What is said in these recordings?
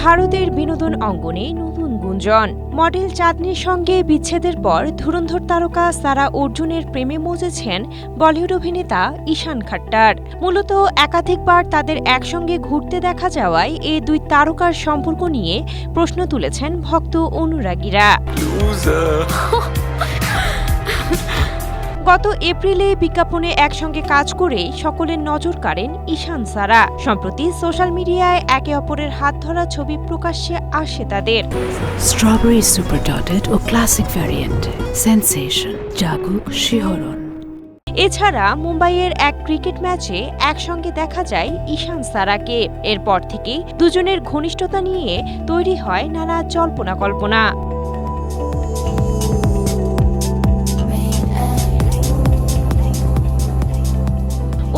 ভারতের বিনোদন অঙ্গনে নতুন গুঞ্জন। মডেল চাঁদনীর সঙ্গে বিচ্ছেদের পর ধুরন্ধর তারকা সারা অর্জুনের প্রেমে মজেছেন বলিউড অভিনেতা ঈশান খাট্টার। মূলত একাধিকবার তাদের একসঙ্গে ঘুরতে দেখা যাওয়ায় এই দুই তারকার সম্পর্ক নিয়ে প্রশ্ন তুলেছেন ভক্ত অনুরাগীরা। গত এপ্রিলে বিজ্ঞাপনে একসঙ্গে কাজ করে সকলের নজর কাড়েন ঈশান সারা। সম্প্রতি সোশ্যাল মিডিয়ায় একে অপরের হাত ধরা ছবি প্রকাশ্যে আসে তাদের। স্ট্রবেরি সুপার ডটেড ও ক্লাসিক ভ্যারিয়েন্ট সেন্সেশন জাগুক শিহরণ। এছাড়া মুম্বাইয়ের এক ক্রিকেট ম্যাচে একসঙ্গে দেখা যায় ঈশান সারাকে। এরপর থেকেই দুজনের ঘনিষ্ঠতা নিয়ে তৈরি হয় নানা জল্পনা কল্পনা।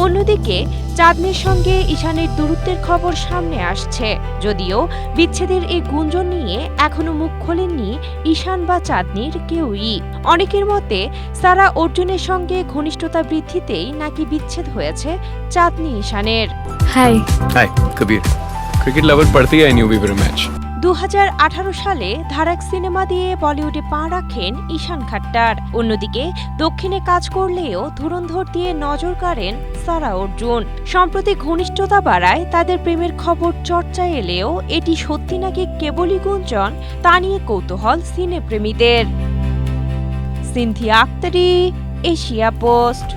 অন্যদিকে চাঁদনীর সঙ্গে ঈশানের দূরত্বের খবর সামনে আসছে। যদিও বিচ্ছেদের এই গুঞ্জন নিয়ে এখনো মুখ খোলেননি ঈশান বা চাঁদনীর কেউই। অনেকের মতে সারা অর্জুনের সঙ্গে ঘনিষ্ঠতা বৃদ্ধিতেই নাকি বিচ্ছেদ হয়েছে চাঁদনী ঈশানের। হাই কবির, ক্রিকেট লাভার পড়তি है न्यू वीवर मैच। 2018 সালে ধারাক সিনেমা দিয়ে বলিউডে পা রাখেন ঈশান খাট্টার। অন্যদিকে দক্ষিণে কাজ করলেও ধুরন্ধর দিয়ে নজর কাড়েন সারা অর্জুন। সম্প্রতি ঘনিষ্ঠতা বাড়ায় তাদের প্রেমের খবর চর্চায় এলেও এটি সত্যি নাকি কেবলই গুঞ্জন তা নিয়ে কৌতূহল সিনেপ্রেমীদের। Cynthia Akhtari, Asia post.